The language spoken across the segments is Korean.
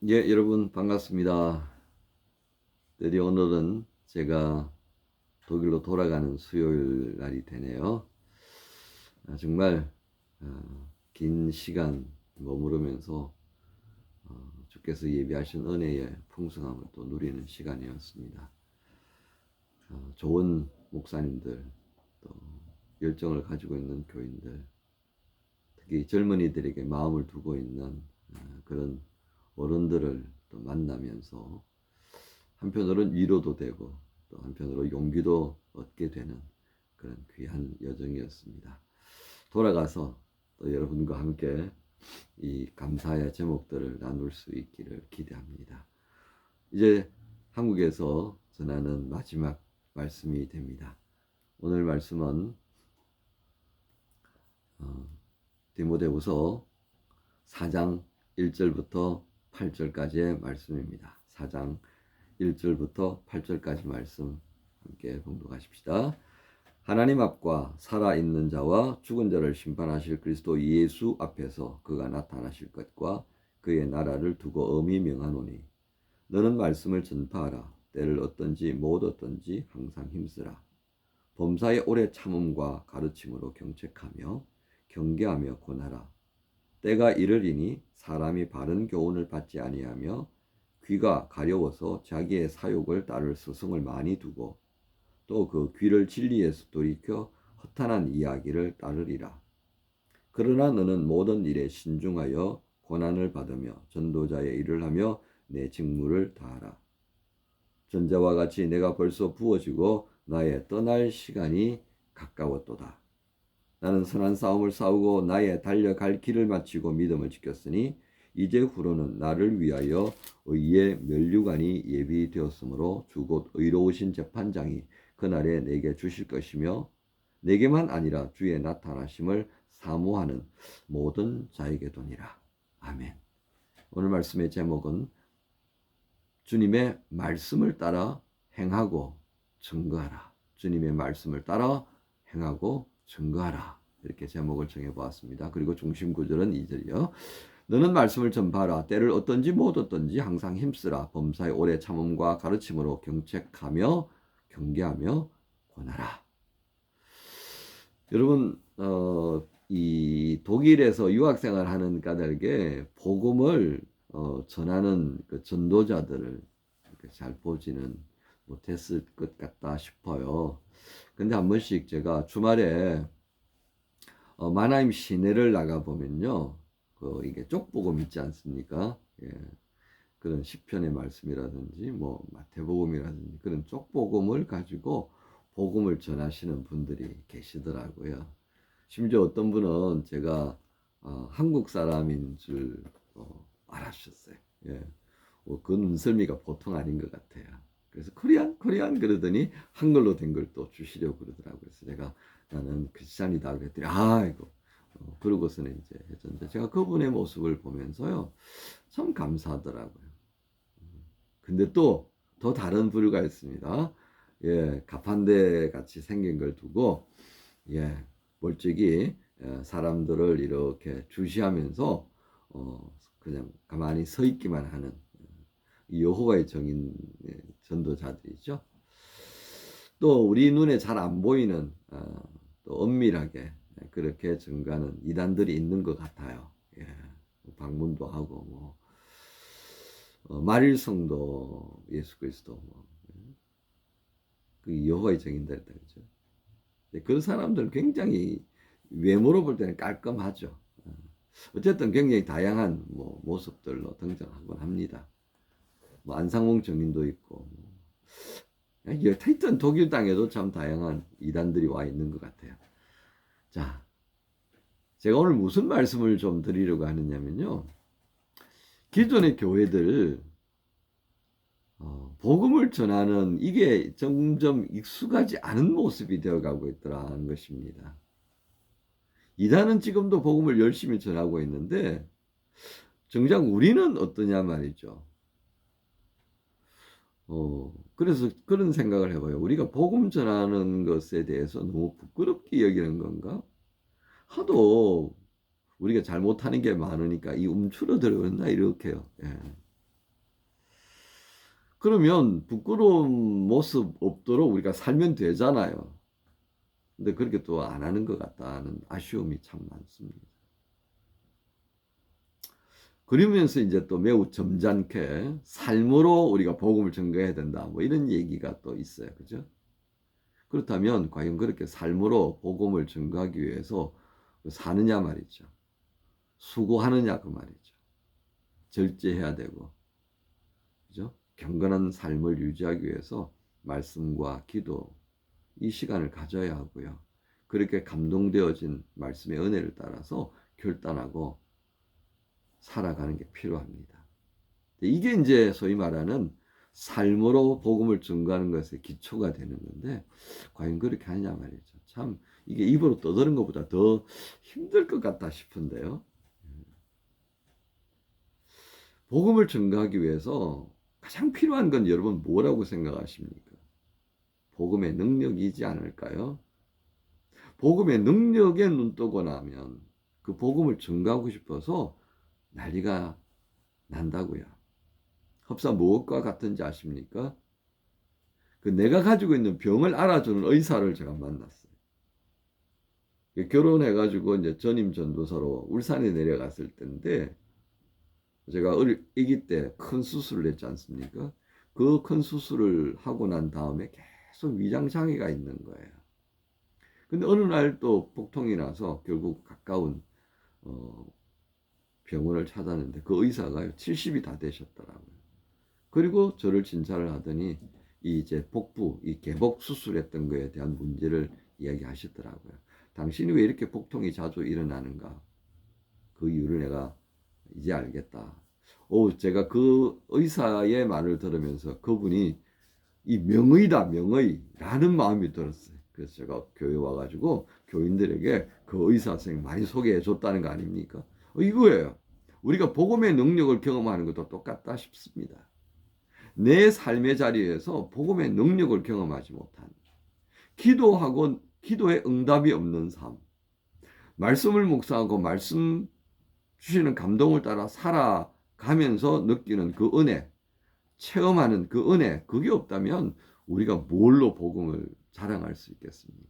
예, 여러분 반갑습니다. 드디어 오늘은 제가 독일로 돌아가는 수요일 날이 되네요. 정말 긴 시간 머무르면서 주께서 예비하신 은혜의 풍성함을 또 누리는 시간이었습니다. 좋은 목사님들, 또 열정을 가지고 있는 교인들, 특히 젊은이들에게 마음을 두고 있는 그런 어른들을 또 만나면서 한편으로는 위로도 되고 또 한편으로 용기도 얻게 되는 그런 귀한 여정이었습니다. 돌아가서 또 여러분과 함께 이 감사의 제목들을 나눌 수 있기를 기대합니다. 이제 한국에서 전하는 마지막 말씀이 됩니다. 오늘 말씀은 디모데후서 4장 1절부터 8절까지의 말씀입니다. 4장 1절부터 8절까지 말씀 함께 봉독하십시다. 하나님 앞과 살아있는 자와 죽은 자를 심판하실 그리스도 예수 앞에서 그가 나타나실 것과 그의 나라를 두고 엄히 명하노니 너는 말씀을 전파하라. 때를 얻든지 못 얻든지 항상 힘쓰라. 범사의 오래 참음과 가르침으로 경책하며 경계하며 권하라. 때가 이르리니 사람이 바른 교훈을 받지 아니하며 귀가 가려워서 자기의 사욕을 따를 스승을 많이 두고 또 그 귀를 진리에서 돌이켜 허탄한 이야기를 따르리라. 그러나 너는 모든 일에 신중하여 고난을 받으며 전도자의 일을 하며 내 직무를 다하라. 전자와 같이 내가 벌써 부어지고 나의 떠날 시간이 가까웠도다. 나는 선한 싸움을 싸우고 나의 달려갈 길을 마치고 믿음을 지켰으니 이제 후로는 나를 위하여 의의 면류관이 예비되었으므로 주 곧 의로우신 재판장이 그날에 내게 주실 것이며 내게만 아니라 주의 나타나심을 사모하는 모든 자에게도니라. 아멘. 오늘 말씀의 제목은 주님의 말씀을 따라 행하고 증거하라. 주님의 말씀을 따라 행하고 증거하라. 이렇게 제목을 정해보았습니다. 그리고 중심 구절은 2절이요. 너는 말씀을 전파하라. 때를 얻든지 못 얻든지 항상 힘쓰라. 범사의 오래 참음과 가르침으로 경책하며 경계하며 권하라. 여러분 이 독일에서 유학생활 하는 까닭에 복음을 전하는 그 전도자들을 잘 보지는 못했을 것 같다 싶어요. 근데 한 번씩 제가 주말에 마나임 시내를 나가 보면요, 이게 쪽복음 있지 않습니까? 예, 그런 시편의 말씀이라든지 뭐 마태복음이라든지 그런 쪽복음을 가지고 복음을 전하시는 분들이 계시더라고요. 심지어 어떤 분은 제가 한국 사람인 줄 알았었어요. 예. 그 눈썰미가 보통 아닌 것 같아요. 그래서 코리안 그러더니 한글로 된 걸 또 주시려고 그러더라고요. 그래서 제가 나는 크리스찬이다 그랬더니 아이고 그러고서는 이제 해줬는데 제가 그분의 모습을 보면서요 참 감사하더라고요. 근데 또 더 다른 부류가 있습니다. 예, 가판대 같이 생긴 걸 두고 예, 멀찍이 사람들을 이렇게 주시하면서 그냥 가만히 서 있기만 하는 여호와의 정인 전도자들이죠. 또 우리 눈에 잘 안 보이는 또 엄밀하게 그렇게 증가하는 이단들이 있는 것 같아요. 예, 방문도 하고 뭐 말일성도 예수 그리스도 뭐, 그 여호와의 정인다 했다 그죠. 그 사람들은 굉장히 외모로 볼 때는 깔끔하죠. 어쨌든 굉장히 다양한 뭐 모습들로 등장하곤 합니다. 뭐 안상홍 정인도 있고 하여튼 독일 땅에도 참 다양한 이단들이 와 있는 것 같아요. 자, 제가 오늘 무슨 말씀을 좀 드리려고 하느냐면요. 기존의 교회들 복음을 전하는 이게 점점 익숙하지 않은 모습이 되어가고 있더라는 것입니다. 이단은 지금도 복음을 열심히 전하고 있는데 정작 우리는 어떠냐 말이죠. 그래서 그런 생각을 해봐요. 우리가 복음 전하는 것에 대해서 너무 부끄럽게 여기는 건가? 하도 우리가 잘못하는 게 많으니까 이 움츠러들었나 이렇게요. 예. 그러면 부끄러운 모습 없도록 우리가 살면 되잖아요. 근데 그렇게 또 안 하는 것 같다는 아쉬움이 참 많습니다. 그러면서 이제 또 매우 점잖게 삶으로 우리가 복음을 전가해야 된다. 뭐 이런 얘기가 또 있어요. 그죠? 그렇다면 과연 그렇게 삶으로 복음을 전가하기 위해서 사느냐 말이죠. 수고하느냐 그 말이죠. 절제해야 되고. 그죠? 경건한 삶을 유지하기 위해서 말씀과 기도 이 시간을 가져야 하고요. 그렇게 감동되어진 말씀의 은혜를 따라서 결단하고 살아가는 게 필요합니다. 이게 이제 소위 말하는 삶으로 복음을 전가하는 것의 기초가 되는 건데 과연 그렇게 하냐 말이죠. 참 이게 입으로 떠드는 것보다 더 힘들 것 같다 싶은데요. 복음을 전가하기 위해서 가장 필요한 건 여러분 뭐라고 생각하십니까? 복음의 능력이지 않을까요? 복음의 능력에 눈뜨고 나면 그 복음을 전가하고 싶어서 난리가 난다고요. 흡사 무엇과 같은지 아십니까? 그 내가 가지고 있는 병을 알아주는 의사를 제가 만났어요. 결혼해가지고 이제 전임 전도사로 울산에 내려갔을 때인데 제가 아기 때 큰 수술을 했지 않습니까? 그 큰 수술을 하고 난 다음에 계속 위장 장애가 있는 거예요. 근데 어느 날 또 복통이 나서 결국 가까운 병원을 찾았는데 그 의사가 70이 다 되셨더라고요. 그리고 저를 진찰을 하더니 이제 복부, 이 개복 수술했던 거에 대한 문제를 이야기하시더라고요. 당신이 왜 이렇게 복통이 자주 일어나는가? 그 이유를 내가 이제 알겠다. 제가 그 의사의 말을 들으면서 그분이 이 명의다, 명의라는 마음이 들었어요. 그래서 제가 교회 와가지고 교인들에게 그 의사 선생님 많이 소개해 줬다는 거 아닙니까? 이거예요. 우리가 복음의 능력을 경험하는 것도 똑같다 싶습니다. 내 삶의 자리에서 복음의 능력을 경험하지 못한 기도하고 기도에 응답이 없는 삶, 말씀을 묵상하고 말씀 주시는 감동을 따라 살아가면서 느끼는 그 은혜, 체험하는 그 은혜, 그게 없다면 우리가 뭘로 복음을 자랑할 수 있겠습니까?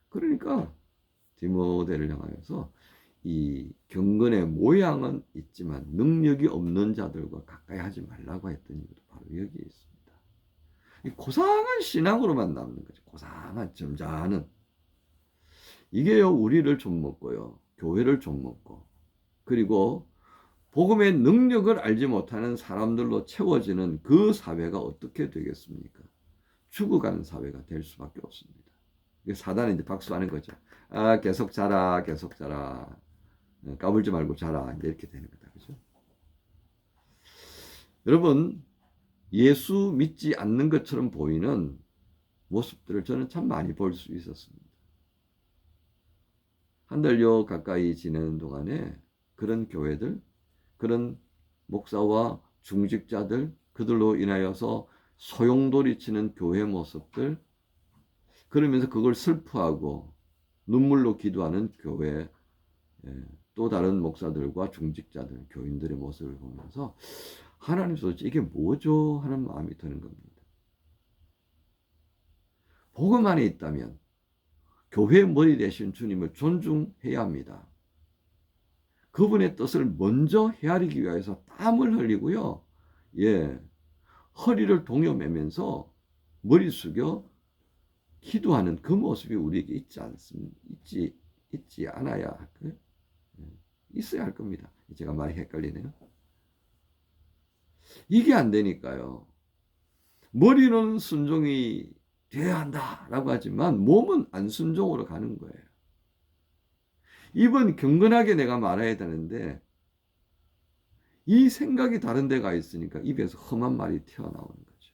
그러니까 디모데를 향하여서 이 경건의 모양은 있지만 능력이 없는 자들과 가까이 하지 말라고 했던 이유도 바로 여기에 있습니다. 이 고상한 신앙으로만 남는 거죠. 고상한 점잖은. 이게요, 우리를 좀 먹고요. 교회를 좀 먹고. 그리고 복음의 능력을 알지 못하는 사람들로 채워지는 그 사회가 어떻게 되겠습니까? 죽어가는 사회가 될 수밖에 없습니다. 사단이 이제 박수하는 거죠. 아, 계속 자라, 계속 자라. 까불지 말고 자라. 이렇게 되는 거다. 그죠? 여러분, 예수 믿지 않는 것처럼 보이는 모습들을 저는 참 많이 볼 수 있었습니다. 한 달여 가까이 지내는 동안에 그런 교회들, 그런 목사와 중직자들, 그들로 인하여서 소용돌이치는 교회 모습들, 그러면서 그걸 슬퍼하고 눈물로 기도하는 교회, 또 다른 목사들과 중직자들, 교인들의 모습을 보면서 하나님 도대체 이게 뭐죠? 하는 마음이 드는 겁니다. 복음 안에 있다면 교회의 머리 되신 주님을 존중해야 합니다. 그분의 뜻을 먼저 헤아리기 위해서 땀을 흘리고요. 허리를 동여매면서 머리 숙여 기도하는 그 모습이 우리에게 있지 않아야 할까요? 있어야 할 겁니다. 제가 말이 헷갈리네요. 이게 안 되니까요. 머리는 순종이 돼야 한다라고 하지만 몸은 안 순종으로 가는 거예요. 입은 경건하게 내가 말해야 되는데 이 생각이 다른 데가 있으니까 입에서 험한 말이 튀어나오는 거죠.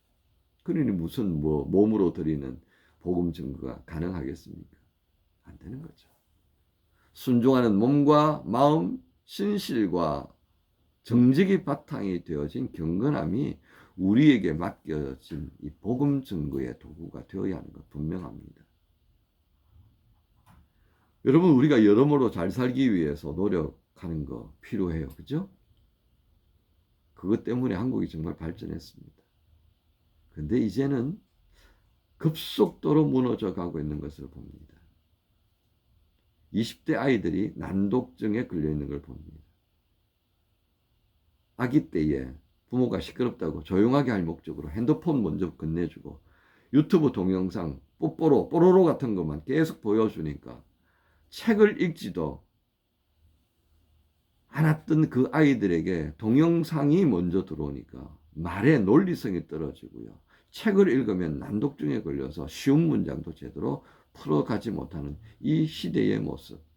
그러니 무슨 몸으로 드리는 복음 증거가 가능하겠습니까? 안 되는 거죠. 순종하는 몸과 마음, 신실과 정직이 바탕이 되어진 경건함이 우리에게 맡겨진 이 복음 증거의 도구가 되어야 하는 것 분명합니다. 여러분, 우리가 여러모로 잘 살기 위해서 노력하는 거 필요해요. 그죠? 그것 때문에 한국이 정말 발전했습니다. 그런데 이제는 급속도로 무너져 가고 있는 것을 봅니다. 20대 아이들이 난독증에 걸려 있는 걸 봅니다. 아기 때에 부모가 시끄럽다고 조용하게 할 목적으로 핸드폰 먼저 건네주고 유튜브 동영상 뽀로로 같은 것만 계속 보여주니까 책을 읽지도 않았던 그 아이들에게 동영상이 먼저 들어오니까 말의 논리성이 떨어지고요. 책을 읽으면 난독증에 걸려서 쉬운 문장도 제대로 풀어가지 못하는 이 시대의 모습.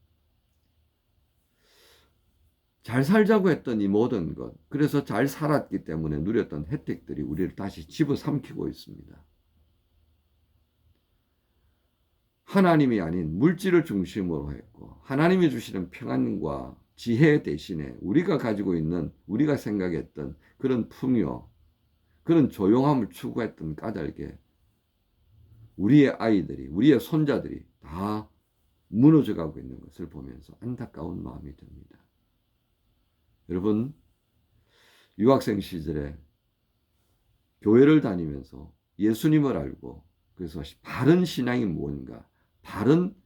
잘 살자고 했던 이 모든 것, 그래서 잘 살았기 때문에 누렸던 혜택들이 우리를 다시 집어삼키고 있습니다. 하나님이 아닌 물질을 중심으로 했고 하나님이 주시는 평안과 지혜 대신에 우리가 가지고 있는, 우리가 생각했던 그런 풍요, 그런 조용함을 추구했던 까닭에 우리의 아이들이, 우리의 손자들이 다 무너져가고 있는 것을 보면서 안타까운 마음이 듭니다. 여러분, 유학생 시절에 교회를 다니면서 예수님을 알고 그래서 바른 신앙이 뭔가, 바른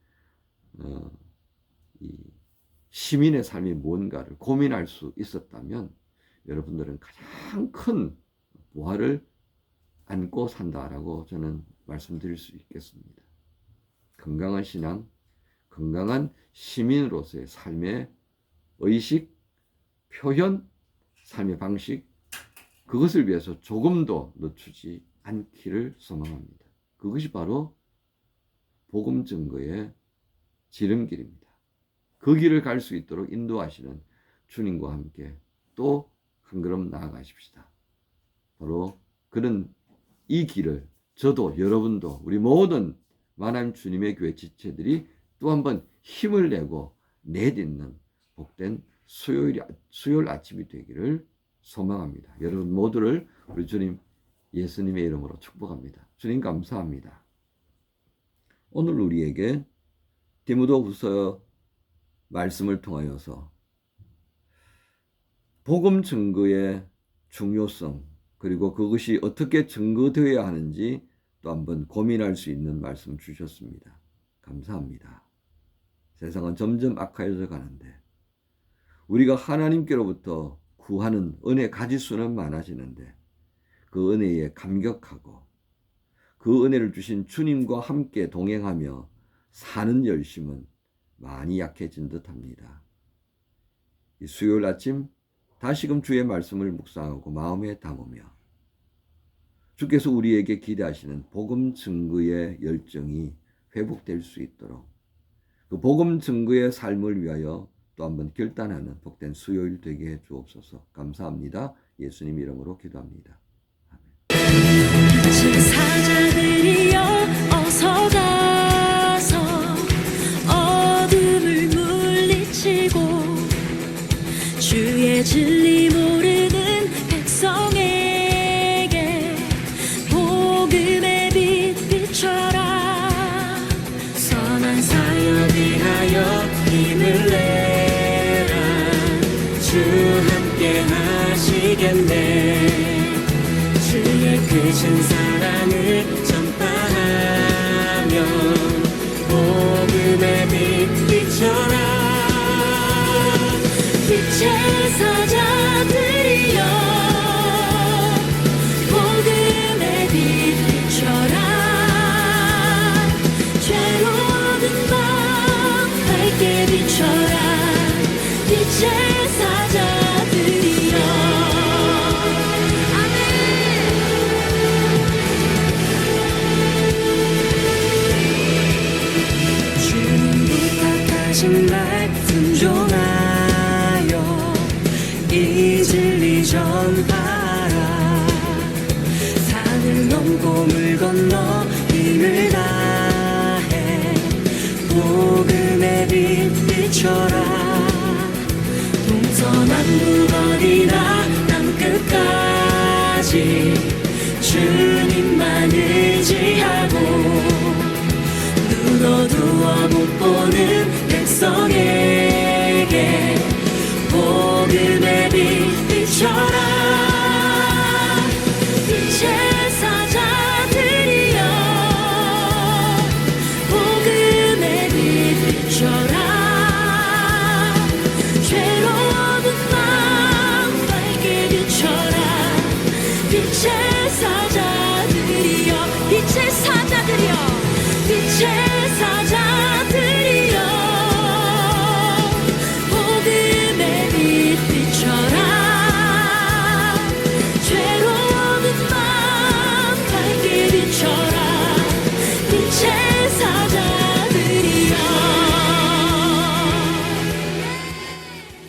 이 시민의 삶이 뭔가를 고민할 수 있었다면 여러분들은 가장 큰 보화를 안고 산다라고 저는 말씀드릴 수 있겠습니다. 건강한 신앙, 건강한 시민으로서의 삶의 의식, 표현, 삶의 방식, 그것을 위해서 조금도 늦추지 않기를 소망합니다. 그것이 바로 복음 증거의 지름길입니다. 그 길을 갈 수 있도록 인도하시는 주님과 함께 또 한 걸음 나아가십시다. 바로 그런 이 길을 저도 여러분도 우리 모든 하나님 주님의 교회 지체들이 또 한번 힘을 내고 내딛는 복된 수요일 아침이 되기를 소망합니다. 여러분 모두를 우리 주님 예수님의 이름으로 축복합니다. 주님 감사합니다. 오늘 우리에게 디모데후서 말씀을 통하여서 복음 증거의 중요성, 그리고 그것이 어떻게 증거되어야 하는지 또 한번 고민할 수 있는 말씀 주셨습니다. 감사합니다. 세상은 점점 악화해져 가는데 우리가 하나님께로부터 구하는 은혜 가지수는 많아지는데 그 은혜에 감격하고 그 은혜를 주신 주님과 함께 동행하며 사는 열심은 많이 약해진 듯합니다. 이 수요일 아침 다시금 주의 말씀을 묵상하고 마음에 담으며 주께서 우리에게 기대하시는 복음 증거의 열정이 회복될 수 있도록 그 복음 증거의 삶을 위하여 또 한번 결단하는 복된 수요일 되게 해 주옵소서. 감사합니다. 예수님 이름으로 기도합니다. 사자들이여 어서 가서 어둠을 물리치고 주의 진리 모르는 백성에게 복음의 빛 비춰라. 선한 사역 위하여 힘을 내라. 주 함께 하시겠네. 주의 크신 사랑을 전파하며 복음의 빛 비춰라. 빛의 사자들이여 복음의 빛 비춰라. 죄로운 밤 밝게 비춰라. 빛의 사자들이여. 주님 부탁하신 말 순종하여 이 진리 전하라. 산을 넘고 물 건너 힘을 다해 복음의 빛 비춰라. 동서남북 어디나 땅끝까지 주